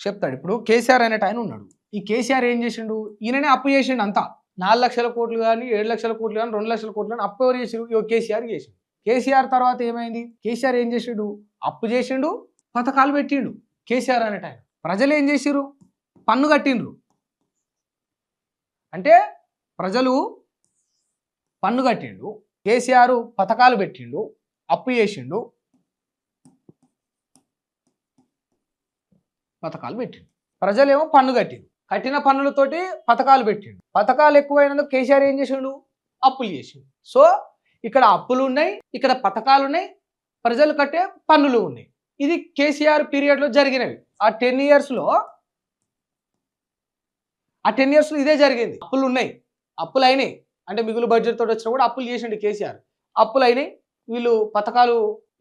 చెప్తాడు. ఇప్పుడు కేసీఆర్ అనేట ఆయన ఉన్నాడు. ఈ కేసీఆర్ ఏం చేసిండు? ఈయననే అప్పు చేసిండు అంతా. 4,00,000 కోట్లు గాని, 7,00,000 కోట్లు గాని, 2,00,000 కోట్లు గాని అప్పు ఎవరు చేసిండు? ఇగో కేసీఆర్ చేసిండు. కేసీఆర్ తర్వాత ఏమైంది? కేసీఆర్ ఏం చేసిండు? అప్పు చేసిండు, పథకాలు పెట్టిండు. కేసీఆర్ అనేట ఆయన. ప్రజలు ఏం చేసిర్రు? పన్ను కట్టిండ్రు. అంటే ప్రజలు పన్ను కట్టిండు, కేసీఆర్ పథకాలు పెట్టిండు, అప్పు చేసిండు, పథకాలు పెట్టిండు. ప్రజలేమో పన్ను కట్టిండు, కట్టిన పన్నులతోటి పథకాలు పెట్టిండు. పథకాలు ఎక్కువైనందుకు కేసీఆర్ ఏం చేసిండు? అప్పులు చేసిండు. సో ఇక్కడ అప్పులు ఉన్నాయి, ఇక్కడ పథకాలు ఉన్నాయి, ప్రజలు కట్టే పన్నులు ఉన్నాయి. ఇది కేసీఆర్ పీరియడ్లో జరిగినవి. ఆ 10 ఇయర్స్లో ఇదే జరిగింది. అప్పులు ఉన్నాయి, అప్పులు అయినాయి. అంటే మిగులు బడ్జెట్ తోటి వచ్చినా కూడా అప్పులు చేసిండు కేసీఆర్. అప్పులు అయినాయి, వీళ్ళు పథకాలు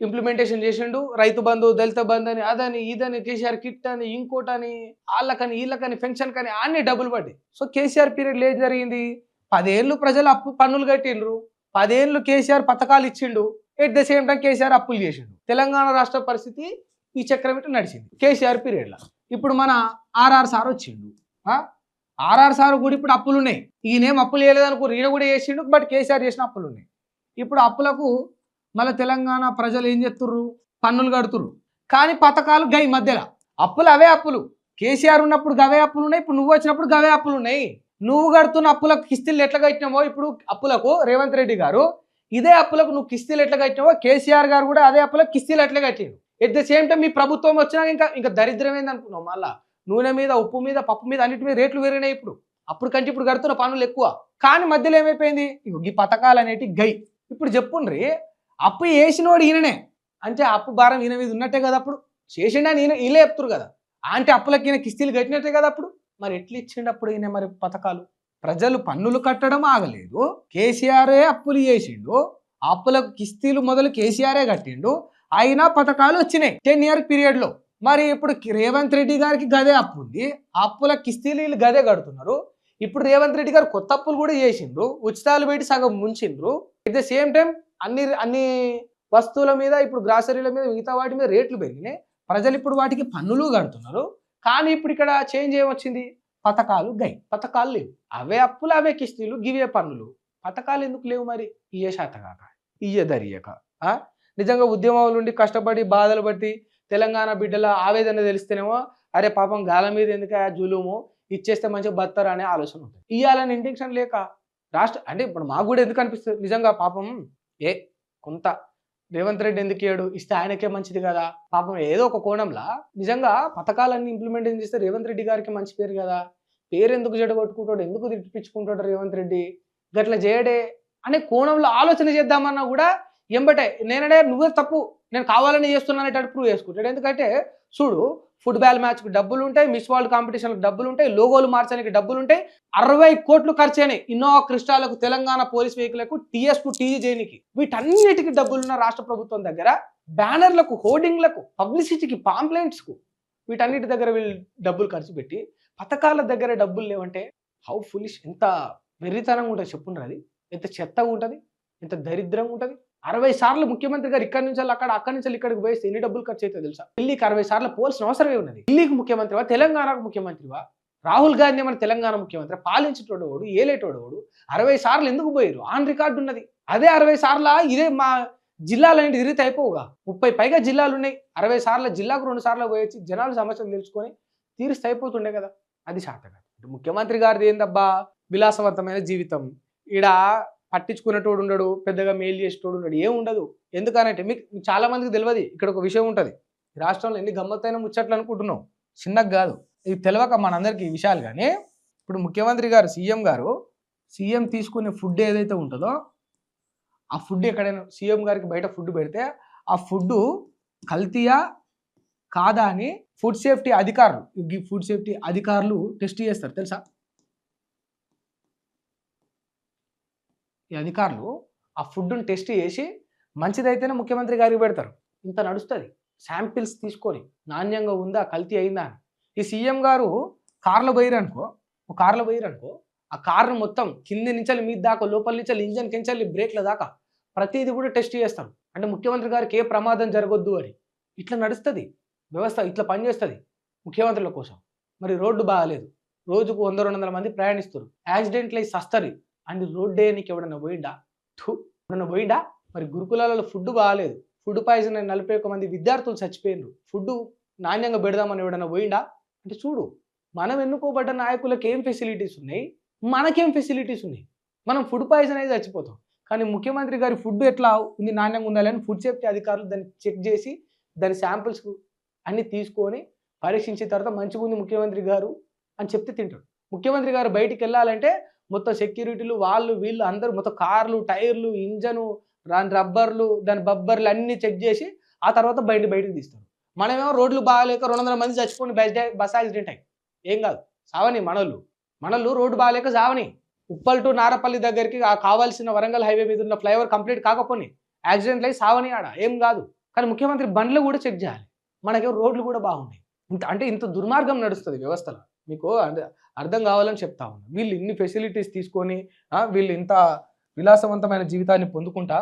ఇంప్లిమెంటేషన్ చేసిండు. రైతు బంధు, దళిత బంధు అని, అదని ఇదని, కేసీఆర్ కిట్ అని, ఇంకోటని, వాళ్ళకని వీళ్ళకని, పెన్షన్ కని అన్ని డబ్బులు పడ్డాయి. సో కేసీఆర్ పీరియడ్లో ఏం జరిగింది? 10 ఏళ్ళు ప్రజలు పన్నులు కట్టిండ్రు, 10 ఏళ్ళు కేసీఆర్ పథకాలు ఇచ్చిండు. At the same time KCR అప్పులు చేసిండు. తెలంగాణ రాష్ట్ర పరిస్థితి ఈ చక్రం ఇటు నడిచింది కేసీఆర్ పీరియడ్లో. ఇప్పుడు మన ఆర్ఆర్ సార్ వచ్చిండు. ఆర్ఆర్ సార్ కూడా ఇప్పుడు అప్పులు ఉన్నాయి. ఈయనేం అప్పులు చేయలేదనుకో, ఈయన కూడా చేసిండు. బట్ కేసీఆర్ చేసిన అప్పులు ఉన్నాయి. ఇప్పుడు అప్పులకు మళ్ళీ తెలంగాణ ప్రజలు ఏం చేస్తుర్రు? పన్నులు కడుతుర్రు. కానీ పథకాలు గై మధ్యలో అప్పులు అవే అప్పులు. కేసీఆర్ ఉన్నప్పుడు గవే అప్పులు ఉన్నాయి, ఇప్పుడు నువ్వు వచ్చినప్పుడు గవే అప్పులు ఉన్నాయి. నువ్వు కడుతున్న అప్పులకు కిస్తీలు ఎట్లా కట్టినావో ఇప్పుడు అప్పులకు రేవంత్ రెడ్డి గారు, ఇదే అప్పులకు నువ్వు కిస్తీలు ఎట్లా కట్టినావో కేసీఆర్ గారు కూడా అదే అప్పులకు కిస్తీలు ఎట్లా కట్టిండు. ఎట్ ద సేమ్ టైం మీ ప్రభుత్వం వచ్చినాక ఇంకా దరిద్రం ఏందనుకున్నావు? మళ్ళా నూనె మీద, ఉప్పు మీద, పప్పు మీద అన్నిటి మీద రేట్లు పెరిగినాయి. అప్పుడు కంటే ఇప్పుడు కడుతున్న పన్నులు ఎక్కువ. కానీ మధ్యలో ఏమైపోయింది? ఈ పథకాలు అనేటి గై. ఇప్పుడు చెప్పుండ్రి, అప్పు వేసినోడు ఈయననే అంటే అప్పు భారం ఈయన మీద ఉన్నట్టే కదా. అప్పుడు చేసిండని ఈయన చెప్తురు కదా. అంటే అప్పులకి ఈయన కిస్తీలు కట్టినట్టే కదా. అప్పుడు మరి ఎట్లా ఇచ్చిండు అప్పుడు ఈయన మరి పథకాలు? ప్రజలు పన్నులు కట్టడం ఆగలేదు, కేసీఆరే అప్పులు చేసిండు, అప్పులకు కిస్తీలు మొదలు కేసీఆరే కట్టిండు, అయినా పథకాలు వచ్చినాయి 10 ఇయర్ పీరియడ్లో. మరి ఇప్పుడు రేవంత్ రెడ్డి గారికి గదే అప్పు ఉంది, అప్పుల కిస్తీలు వీళ్ళు గదే కడుతున్నారు. ఇప్పుడు రేవంత్ రెడ్డి గారు కొత్త అప్పులు కూడా చేసిండ్రు, ఉచితాలు పెట్టి సగం ముంచిండ్రు. ఎట్ ద సేమ్ టైం అన్ని వస్తువుల మీద, ఇప్పుడు గ్రాసరీల మీద, మిగతా వాటి మీద రేట్లు పెరిగినాయి. ప్రజలు ఇప్పుడు వాటికి పన్నులు కడుతున్నారు. కానీ ఇప్పుడు ఇక్కడ చేంజ్ ఏమొచ్చింది? పథకాలు గై. పథకాలు లేవు, అవే అప్పులు, అవే కిస్తీలు, గివే పన్నులు. పథకాలు ఎందుకు లేవు? మరి ఇయ్యే శాతగాక, ఇయ్యే దరియక. నిజంగా ఉద్యమాల నుండి కష్టపడి బాధలు బట్టి తెలంగాణ బిడ్డల ఆవేదన తెలిస్తేనేమో, అరే పాపం గాల మీద ఎందుకు జులుము, ఇచ్చేస్తే మంచిగా బతారు అనే ఆలోచన ఉంటుంది. ఇవ్వాలని ఇంటెన్షన్ లేక అంటే ఇప్పుడు మాకు కూడా ఎందుకు అనిపిస్తుంది నిజంగా, పాపం కొంత రేవంత్ రెడ్డి ఎందుకు ఇయ్యాడు, ఇస్తే ఆయనకే మంచిది కదా. పాపం ఏదో ఒక కోణంలో నిజంగా పథకాలన్నీ ఇంప్లిమెంటేషన్ చేస్తే రేవంత్ రెడ్డి గారికి మంచి పేరు కదా. పేరు ఎందుకు జడగొట్టుకుంటాడు, ఎందుకు తిప్పించుకుంటాడు రేవంత్ రెడ్డి, గట్ల చేయడే అనే కోణంలో ఆలోచన చేద్దామన్నా కూడా ఎంబటే నేనడే నువ్వే తప్పు, నేను కావాలని చేస్తున్నానేటట్టు ప్రూవ్ చేసుకుంటాడు. ఎందుకంటే చూడు, ఫుట్బాల్ మ్యాచ్కి డబ్బులు ఉంటాయి, మిస్ వరల్డ్ కాంపిటీషన్కి డబ్బులు ఉంటాయి, లోగోలు మార్చడానికి డబ్బులు ఉంటాయి. 60 కోట్లు ఖర్చు అయినాయి ఇన్నోవా క్రిస్టాలకు, తెలంగాణ పోలీస్ వెహికల్కు, టీఎస్ టు టీజీ చేయనికి. వీటన్నిటికీ డబ్బులున్న రాష్ట్ర ప్రభుత్వం దగ్గర బ్యానర్లకు, హోర్డింగ్లకు, పబ్లిసిటీకి, పాంప్లెంట్స్కు, వీటన్నిటి దగ్గర వీళ్ళు డబ్బులు ఖర్చు పెట్టి పథకాల దగ్గర డబ్బులు లేవంటే హౌ ఫులిష్, ఎంత వెర్రితనంగా ఉంటుంది చెప్పుండ్రు. అది ఎంత చెత్తగా ఉంటుంది, ఎంత దరిద్రంగా ఉంటుంది. 60 సార్లు ముఖ్యమంత్రి గారు ఇక్కడి నుంచి అక్కడి నుంచి ఇక్కడికి పోయేస్తే ఎన్ని డబ్బులు ఖర్చు అవుతుందో తెలుసా? ఢిల్లీకి 60 సార్లు పోల్సిన అవసరమే ఉన్నది. ఢిల్లీకి ముఖ్యమంత్రివా, తెలంగాణకు ముఖ్యమంత్రివా? రాహుల్ గాంధీ మన తెలంగాణ ముఖ్యమంత్రి, పాలించేటోడు, ఏలేటోడు 60 సార్లు ఎందుకు పోయారు? ఆన్ రికార్డు ఉన్నది. అదే 60 సార్లు ఇదే మా జిల్లాలన్నీ తిరిగితే అయిపోవుగా. 30 పైగా జిల్లాలు ఉన్నాయి. 60 సార్లు జిల్లాకు 2 సార్లు పోయొచ్చి జనాలు సమస్యలు తెలుసుకొని తీరిస్తే అయిపోతుండే కదా. అది శాతగా. ముఖ్యమంత్రి గారిది ఏందబ్బా, విలాసవంతమైన జీవితం. ఈడ పట్టించుకునేటోడు ఉండడు, పెద్దగా మేలు చేసేటోడు ఉండడు, ఏం ఉండదు. ఎందుకనంటే మీకు చాలా మందికి తెలియదు. ఇక్కడ ఒక విషయం ఉంటుంది, రాష్ట్రంలో ఎన్ని గమ్మత్తైన ముచ్చట్లు అనుకుంటున్నాం, చిన్నగా కాదు. ఇది తెలియక మనందరికీ ఈ విషయాలు. కానీ ఇప్పుడు ముఖ్యమంత్రి గారు, సీఎం తీసుకునే ఫుడ్ ఏదైతే ఉంటుందో, ఆ ఫుడ్ ఎక్కడైనా సీఎం గారికి బయట ఫుడ్ పెడితే ఆ ఫుడ్ కల్తీయా కాదా అని ఫుడ్ సేఫ్టీ అధికారులు టెస్ట్ చేస్తారు తెలుసా. ఈ అధికారులు ఆ ఫుడ్ని టెస్ట్ చేసి మంచిదైతేనే ముఖ్యమంత్రి గారికి పెడతారు. ఇంత నడుస్తుంది. శాంపిల్స్ తీసుకొని నాణ్యంగా ఉందా, కల్తీ అయిందా అని. ఈ సీఎం గారు కార్లో పోయిరనుకో, ఆ కార్ను మొత్తం కింది నుంచి మీద దాకా, లోపల నుంచి ఇంజన్ కించాలి, బ్రేక్ల దాకా ప్రతిదీ కూడా టెస్ట్ చేస్తాం. అంటే ముఖ్యమంత్రి గారికి ఏ ప్రమాదం జరగొద్దు అని. ఇట్లా నడుస్తుంది వ్యవస్థ, ఇట్లా పనిచేస్తుంది. ముఖ్యమంత్రుల కోసం. మరి రోడ్డు బాగాలేదు, రోజుకు 100-200 మంది ప్రయాణిస్తారు, యాక్సిడెంట్లు అయి సస్తరి అండ్ రోడ్డు వేయనీకి ఎవడన్నా పోయిండా? ఎవడన్నా పోయిండా? మరి గురుకులాలలో ఫుడ్ బాగాలేదు, ఫుడ్ పాయిజన్ అని 41 మంది విద్యార్థులు చచ్చిపోయినారు, ఫుడ్ నాణ్యంగా పెడదామని ఎవడన్నా పోయిండా? అంటే చూడు, మనం ఎన్నుకోబడ్డ నాయకులకు ఏం ఫెసిలిటీస్ ఉన్నాయి, మనకేం ఫెసిలిటీస్ ఉన్నాయి. మనం ఫుడ్ పాయిజన్ అయితే చచ్చిపోతాం, కానీ ముఖ్యమంత్రి గారి ఫుడ్ ఎట్లా ఉంది, నాణ్యంగా ఉందా అని ఫుడ్ సేఫ్టీ అధికారులు దాన్ని చెక్ చేసి దాని శాంపిల్స్ అన్ని తీసుకొని పరీక్షించిన తర్వాత మంచిగా ఉంది ముఖ్యమంత్రి గారు అని చెప్తే తింటాడు. ముఖ్యమంత్రి గారు బయటికి వెళ్ళాలంటే మొత్తం సెక్యూరిటీలు వాళ్ళు వీళ్ళు అందరూ మొత్తం కార్లు, టైర్లు, ఇంజను, దాని రబ్బర్లు, దాని బబ్బర్లు అన్నీ చెక్ చేసి ఆ తర్వాత బయటకు తీస్తారు. మనమేమో రోడ్లు బాగాలేక 200 మంది చచ్చిపోయి బస్ యాక్సిడెంట్ అయ్యి ఏం కాదు, సావని మనోళ్ళు రోడ్డు బాగాలేక సావని. ఉప్పల్ టు నారపల్లి దగ్గరికి కావాల్సిన వరంగల్ హైవే మీద ఉన్న ఫ్లైఓవర్ కంప్లీట్ కాకపోయి యాక్సిడెంట్లు అయి సావని ఆడ ఏం కాదు. కానీ ముఖ్యమంత్రి బండ్లు కూడా చెక్ చేయాలి, మనకేమో రోడ్లు కూడా బాగున్నాయి. ఇంత దుర్మార్గం నడుస్తుంది వ్యవస్థలో. మీకు అర్థం కావాలని చెప్తా ఉన్నా. వీళ్ళు ఇన్ని ఫెసిలిటీస్ తీసుకొని వీళ్ళు ఇంత విలాసవంతమైన జీవితాన్ని పొందుకుంటా